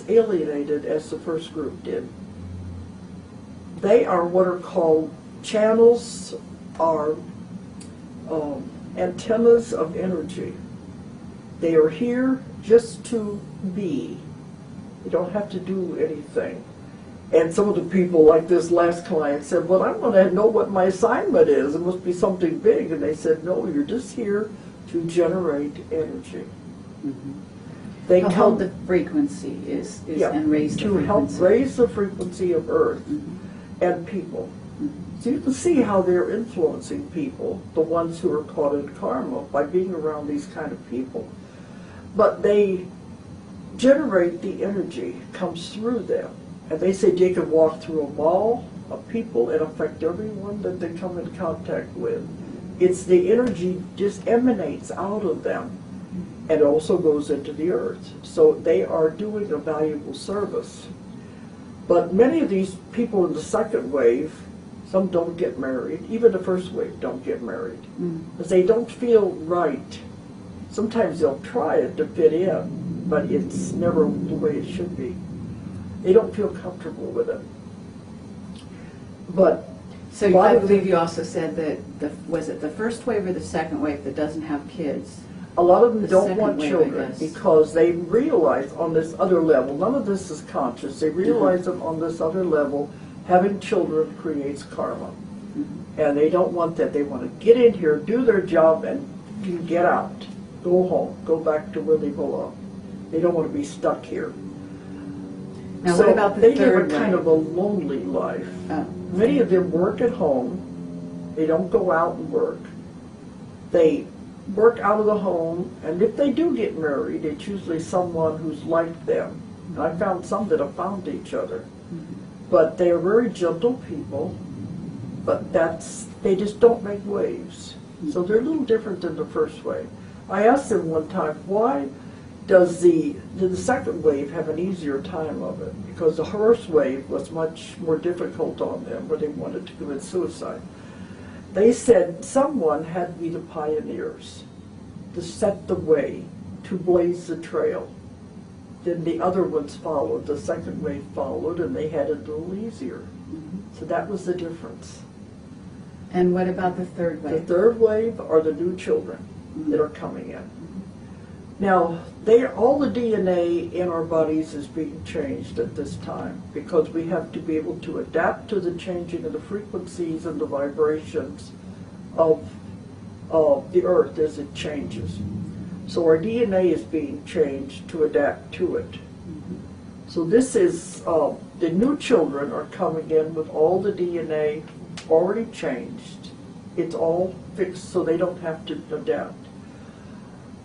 alienated as the first group did. They are what are called channels, are antennas of energy. They are here just to be. You don't have to do anything. And some of the people, like this last client, said, well, I want to know what my assignment is. It must be something big. And they said, no, you're just here to generate energy. Mm-hmm. They to hold the frequency is yeah, and raise the to frequency. help raise the frequency of Earth and people. So you can see how they're influencing people, the ones who are caught in karma, by being around these kind of people. But they generate the energy, comes through them. And they say they can walk through a wall of people and affect everyone that they come in contact with. It's the energy just emanates out of them and also goes into the earth. So they are doing a valuable service. But many of these people in the second wave, some don't get married. Even the first wave don't get married because they don't feel right. Sometimes they'll try it to fit in, but it's never the way it should be. They don't feel comfortable with it. But so I believe you also said that was it the first wave or the second wave that doesn't have kids? A lot of them The don't second want wave, children because they realize on this other level, none of this is conscious, they realize that on this other level, having children creates karma. And they don't want that. They want to get in here, do their job, and get out. Go home. Go back to where they belong. They don't want to be stuck here. Now, So what about the they third live a kind wave? of a lonely life. Oh. Many of them work at home. They don't go out and work. They work out of the home, and if they do get married, it's usually someone who's like them. And I found some that have found each other. But they are very gentle people, but they just don't make waves. So they're a little different than the first wave. I asked them one time, why did the second wave have an easier time of it? Because the first wave was much more difficult on them, where they wanted to commit suicide. They said someone had to be the pioneers to set the way, to blaze the trail. Then the other ones followed, the second wave followed, and they had it a little easier. So that was the difference. And what about the third The wave? third wave are the new children that are coming in. Now, all the DNA in our bodies is being changed at this time because we have to be able to adapt to the changing of the frequencies and the vibrations of the earth as it changes. So our DNA is being changed to adapt to it. So this is, the new children are coming in with all the DNA already changed. It's all fixed so they don't have to adapt.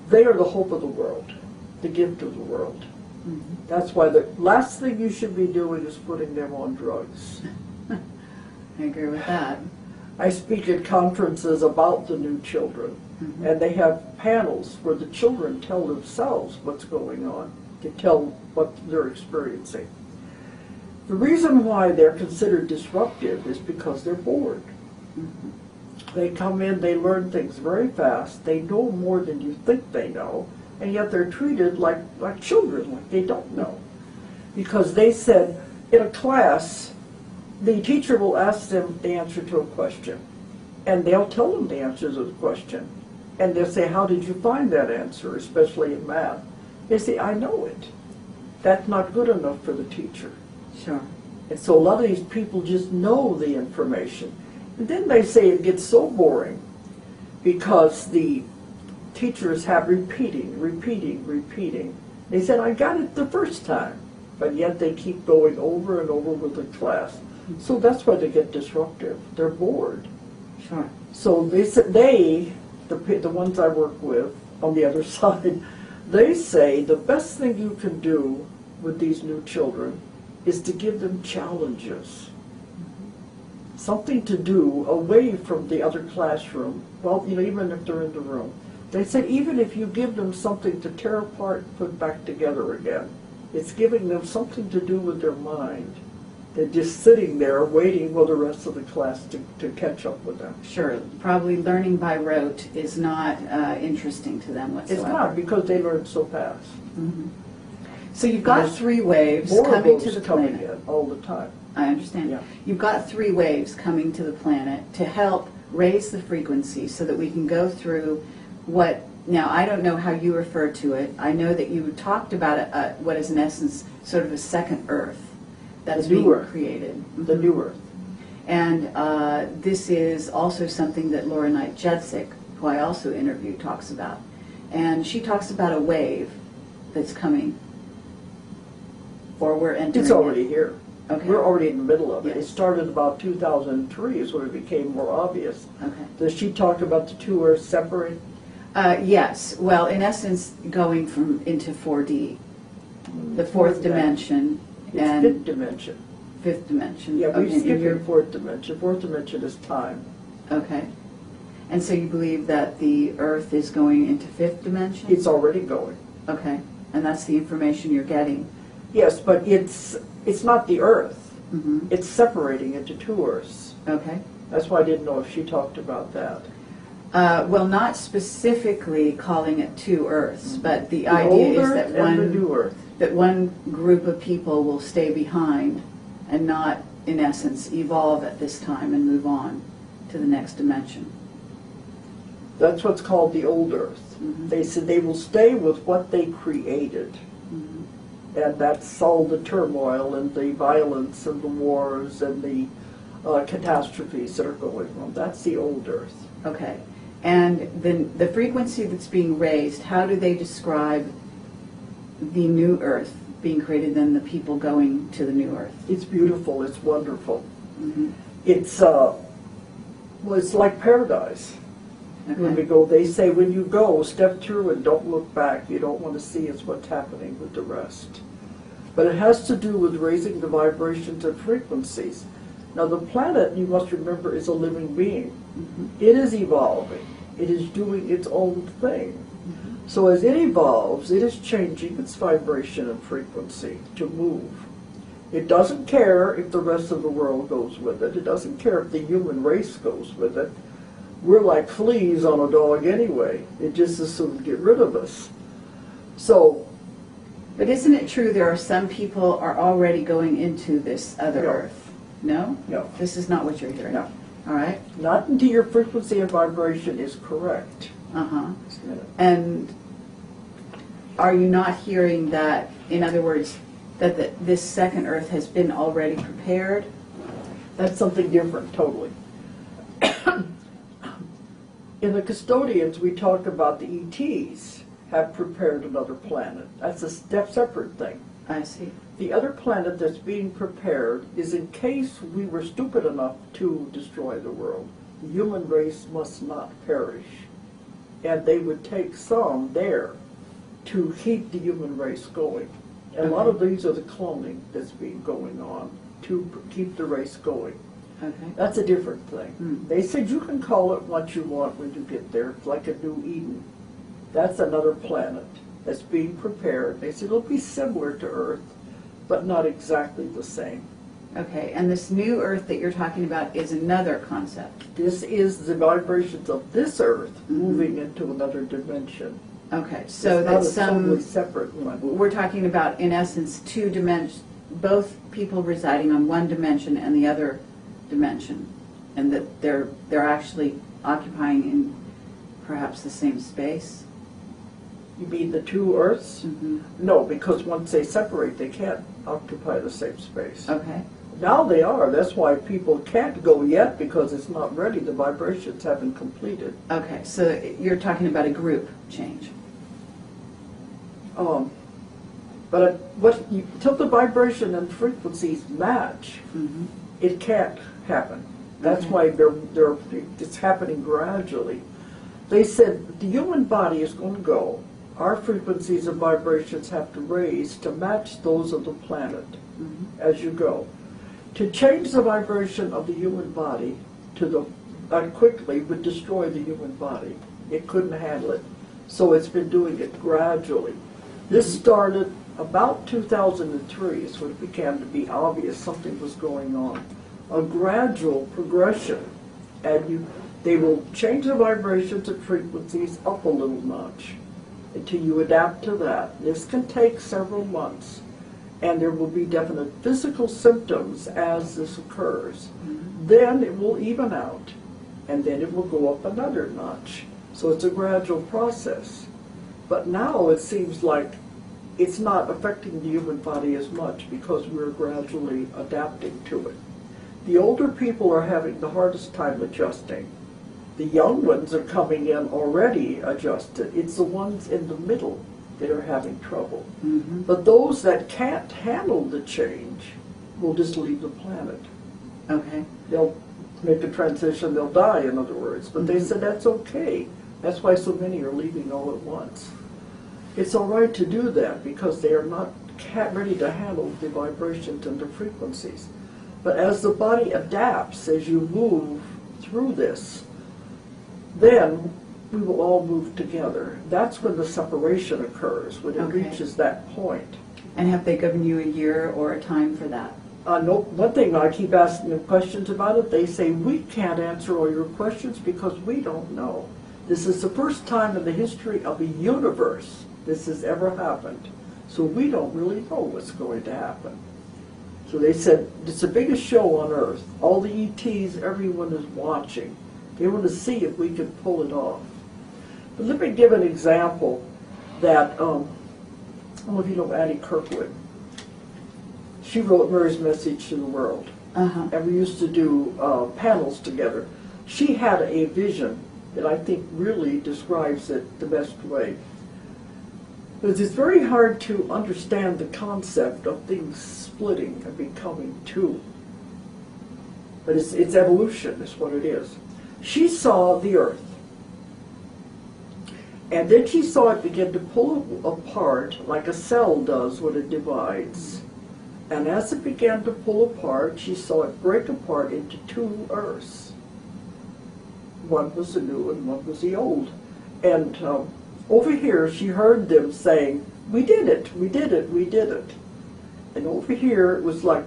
They are the hope of the world, the gift of the world. That's why the last thing you should be doing is putting them on drugs. I agree with that. I speak at conferences about the new children, and they have panels where the children tell themselves what's going on, to tell what they're experiencing. The reason why they're considered disruptive is because they're bored. They come in, they learn things very fast, they know more than you think they know, and yet they're treated like children, like they don't know. Because they said, in a class, the teacher will ask them the answer to a question, and they'll tell them the answer to the question. And they'll say, how did you find that answer, especially in math? They say, I know it. That's not good enough for the teacher. Sure. And so a lot of these people just know the information. And then they say it gets so boring because the teachers have repeating. They said, I got it the first time, but yet they keep going over and over with the class. So that's why they get disruptive. They're bored. Sure. So they said the ones I work with on the other side, they say the best thing you can do with these new children is to give them challenges. Something to do away from the other classroom. Well, even if they're in the room. They said even if you give them something to tear apart and put back together again, it's giving them something to do with their mind. They're just sitting there waiting for the rest of the class to catch up with them. Sure. Probably learning by rote is not interesting to them whatsoever. It's not, because they learn so fast. So you've got There's three waves more of coming to those the coming planet. in all the time. I understand. Yeah. You've got three waves coming to the planet to help raise the frequency so that we can go through what, now I don't know how you refer to it. I know that you talked about what is in essence sort of a second Earth that's The new being Earth. created. The new Earth. And this is also something that Laura Knight Judzik, who I also interviewed, talks about. And she talks about a wave that's coming, or we're entering. It's already here. Okay. We're already in the middle of it. It Yes. started about 2003 is when it became more obvious. Okay. Does she talk about the two Earths separate? Yes. Well, in essence, going from into 4D, the fourth dimension, It's and fifth dimension. fifth dimension. Yeah, we Okay, and skipped you're- the fourth dimension. Fourth dimension is time. Okay. And so you believe that the Earth is going into fifth dimension? It's already going. Okay. And that's the information you're getting. Yes, but it's not the Earth. Mm-hmm. It's separating into two Earths. Okay. That's why I didn't know if she talked about that. Well, not specifically calling it two Earths, but the The idea old is Earth that and the new Earth. one group of people will stay behind and not, in essence, evolve at this time and move on to the next dimension. That's what's called the old Earth. Mhm. They said they will stay with what they created. Mhm. And that's all the turmoil and the violence and the wars and the catastrophes that are going on. That's the old Earth. Okay. And then the frequency that's being raised, how do they describe the new Earth being created, then the people going to the new Earth? It's beautiful. It's wonderful. Mm-hmm. It's it's like paradise. When we Okay. go, they say when you go, step through and don't look back. You don't want to see it's what's happening with the rest. But it has to do with raising the vibrations and frequencies. Now the planet, you must remember, is a living being. Mhm. It is evolving. It is doing its own thing. Mm-hmm. So as it evolves, it is changing its vibration and frequency to move. It doesn't care if the rest of the world goes with it. It doesn't care if the human race goes with it. We're like fleas on a dog anyway. It just as soon get rid of us. So, But isn't it true there are some people are already going into this other No. Earth? No? no, This is not what you're hearing? no. All right. Not until your frequency and vibration is correct. Uh-huh. And are you not hearing that, in other words, that this second Earth has been already prepared? That's something different, totally. In the custodians, we talk about the ETs have prepared another planet. That's a separate thing. I see. The other planet that's being prepared is in case we were stupid enough to destroy the world. The human race must not perish. And they would take some there to keep the human race going. And a lot of these are the cloning that's been going on to keep the race going. Okay. That's a different thing. Hmm. They said you can call it what you want when you get there. It's like a new Eden. That's another planet that's being prepared. They said it'll be similar to Earth, but not exactly the same. Okay. And this new Earth that you're talking about is another concept. This is the vibrations of this Earth Mhm. moving into another dimension. Okay. So it's not that's a totally separate one. we're talking about, in essence, two dimensions, both people residing on one dimension and the other dimension, and that they're actually occupying in perhaps the same space. You mean the two Earths? Mm-hmm. No, because once they separate, they can't occupy the same space. Okay. Now they are. That's why people can't go yet, because it's not ready. The vibrations haven't completed. Okay. So you're talking about a group change. But till the vibration and frequencies match, Mm-hmm. it can't happen. That's Okay. why it's happening gradually. They said the human body is going to go. Our frequencies and vibrations have to raise to match those of the planet Mm-hmm. as you go. To change the vibration of the human body to quickly would destroy the human body. It couldn't handle it. So it's been doing it gradually. This started about 2003 is when it began to be obvious something was going on. A gradual progression. And they will change the vibrations and frequencies up a little notch. until you adapt to that. This can take several months, and there will be definite physical symptoms as this occurs. Then it will even out, and then it will go up another notch. So it's a gradual process. But now it seems like it's not affecting the human body as much because we're gradually adapting to it. The older people are having the hardest time adjusting. The young ones are coming in already adjusted. It's the ones in the middle that are having trouble. But those that can't handle the change will just leave the planet. Okay. They'll make a transition, they'll die, in other words. But they said that's okay. That's why so many are leaving all at once. It's all right to do that because they are not ready to handle the vibrations and the frequencies. But as the body adapts, as you move through this, then we will all move together. That's when the separation occurs, when it reaches that point. And have they given you a year or a time for that? No, one thing I keep asking them questions about it, they say, we can't answer all your questions because we don't know. This is the first time in the history of the universe this has ever happened. So we don't really know what's going to happen. So they said, it's the biggest show on Earth. All the ETs, everyone is watching. They want to see if we can pull it off. But let me give an example that, I don't know if you know Annie Kirkwood. She wrote Mary's Message to the World. And we used to do panels together. She had a vision that I think really describes it the best way. Because it's very hard to understand the concept of things splitting and becoming two. But it's evolution is what it is. She saw the Earth. And then she saw it begin to pull apart like a cell does when it divides. And as it began to pull apart, she saw it break apart into two Earths. One was the new and one was the old. And over here, she heard them saying, we did it, we did it, we did it. And over here, it was like